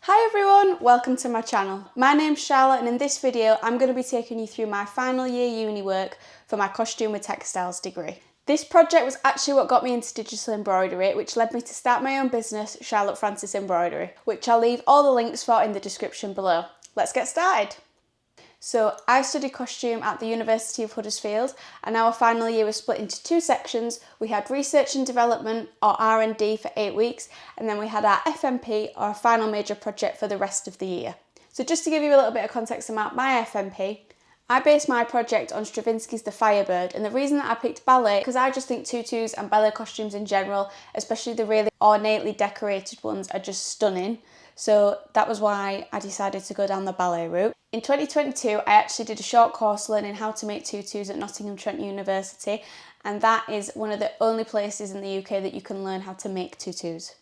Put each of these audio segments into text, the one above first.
Hi everyone, welcome to my channel. My name's Charlotte and in this video I'm going to be taking you through my final year uni work for my costume with textiles degree. This project was actually what got me into digital embroidery, which led me to start my own business, Charlotte Francis Embroidery, which I'll leave all the links for in the description below. Let's get started. So I studied costume at the University of Huddersfield and our final year was split into two sections. We had research and development or R&D for 8 weeks and then we had our FMP or our final major project for the rest of the year. So just to give you a little bit of context about my FMP, I based my project on Stravinsky's The Firebird, and the reason that I picked ballet because I just think tutus and ballet costumes in general, especially the really ornately decorated ones, are just stunning. So that was why I decided to go down the ballet route. In 2022, I actually did a short course learning how to make tutus at Nottingham Trent University, and that is one of the only places in the UK that you can learn how to make tutus.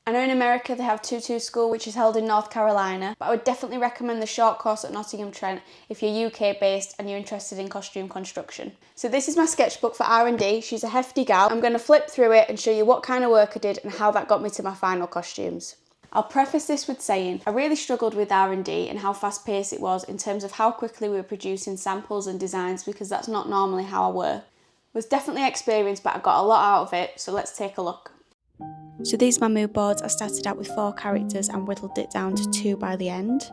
I know in America they have Tutu School, which is held in North Carolina, but I would definitely recommend the short course at Nottingham Trent if you're UK based and you're interested in costume construction. So this is my sketchbook for R&D. She's a hefty gal. I'm going to flip through it and show you what kind of work I did and how that got me to my final costumes. I'll preface this with saying I really struggled with R&D and how fast paced it was in terms of how quickly we were producing samples and designs, because that's not normally how I work. It was definitely experienced, but I got a lot out of it, so let's take a look. So these are my mood boards. I started out with 4 characters and whittled it down to 2 by the end.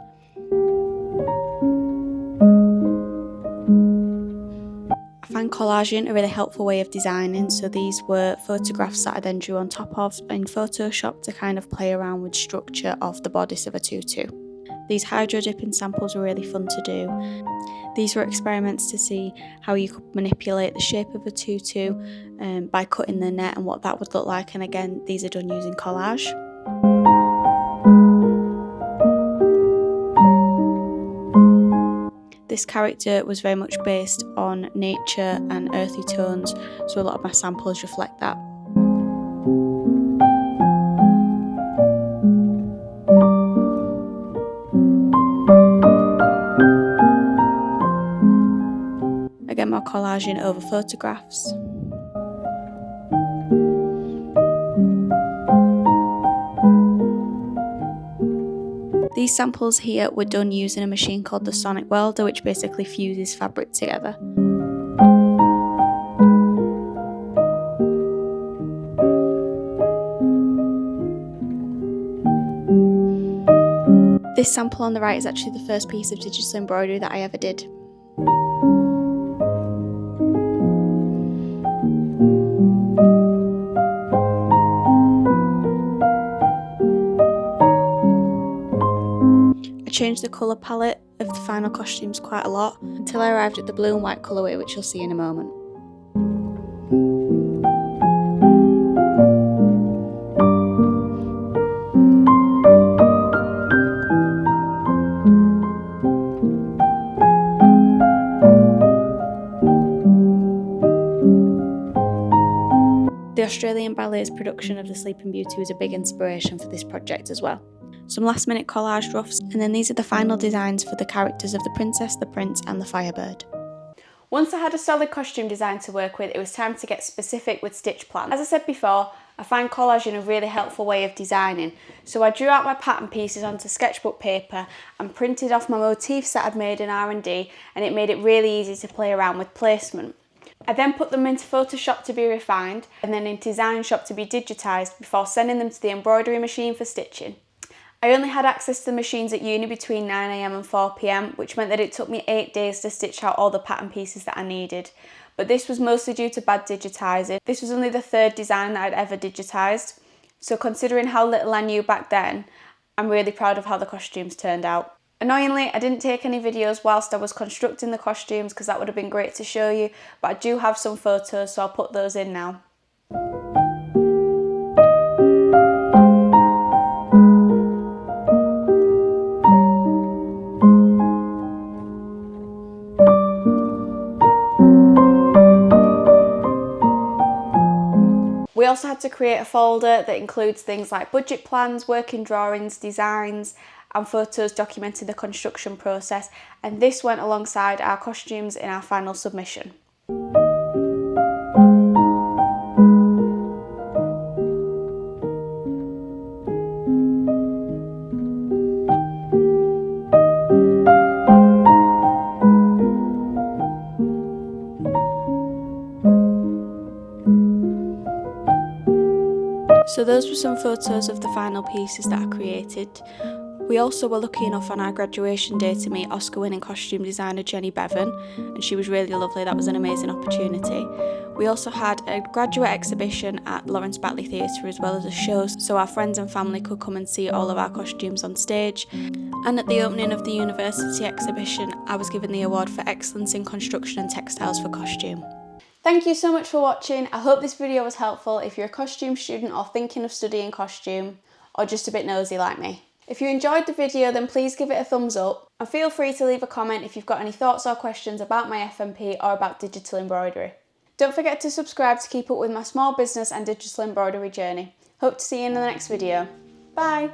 I find collaging a really helpful way of designing, so these were photographs that I then drew on top of in Photoshop to kind of play around with structure of the bodice of a tutu. These hydro dipping samples were really fun to do. These were experiments to see how you could manipulate the shape of a tutu by cutting the net and what that would look like, and again these are done using collage. This character was very much based on nature and earthy tones, so a lot of my samples reflect that. Again, more collaging over photographs. These samples here were done using a machine called the sonic welder, which basically fuses fabric together. This sample on the right is actually the first piece of digital embroidery that I ever did. I changed the colour palette of the final costumes quite a lot until I arrived at the blue and white colourway, which you'll see in a moment. The Australian Ballet's production of The Sleeping Beauty was a big inspiration for this project as well. Some last minute collage roughs, and then these are the final designs for the characters of the Princess, the Prince and the Firebird. Once I had a solid costume design to work with, it was time to get specific with stitch plans. As I said before, I find collaging a really helpful way of designing, so I drew out my pattern pieces onto sketchbook paper and printed off my motifs that I'd made in R&D, and it made it really easy to play around with placement. I then put them into Photoshop to be refined and then into Design Shop to be digitised before sending them to the embroidery machine for stitching. I only had access to the machines at uni between 9 AM and 4 PM, which meant that it took me 8 days to stitch out all the pattern pieces that I needed. But this was mostly due to bad digitising. This was only the 3rd design that I'd ever digitised, so considering how little I knew back then, I'm really proud of how the costumes turned out. Annoyingly, I didn't take any videos whilst I was constructing the costumes because that would have been great to show you, but I do have some photos, so I'll put those in now. We also had to create a folder that includes things like budget plans, working drawings, designs, and photos documenting the construction process, and this went alongside our costumes in our final submission. So those were some photos of the final pieces that I created. We also were lucky enough on our graduation day to meet Oscar-winning costume designer Jenny Bevan, and she was really lovely. That was an amazing opportunity. We also had a graduate exhibition at Lawrence Batley Theatre as well as a show, so our friends and family could come and see all of our costumes on stage. And at the opening of the university exhibition, I was given the award for Excellence in Construction and Textiles for Costume. Thank you so much for watching. I hope this video was helpful if you're a costume student or thinking of studying costume, or just a bit nosy like me. If you enjoyed the video, then please give it a thumbs up, and feel free to leave a comment if you've got any thoughts or questions about my FMP or about digital embroidery. Don't forget to subscribe to keep up with my small business and digital embroidery journey. Hope to see you in the next video. Bye!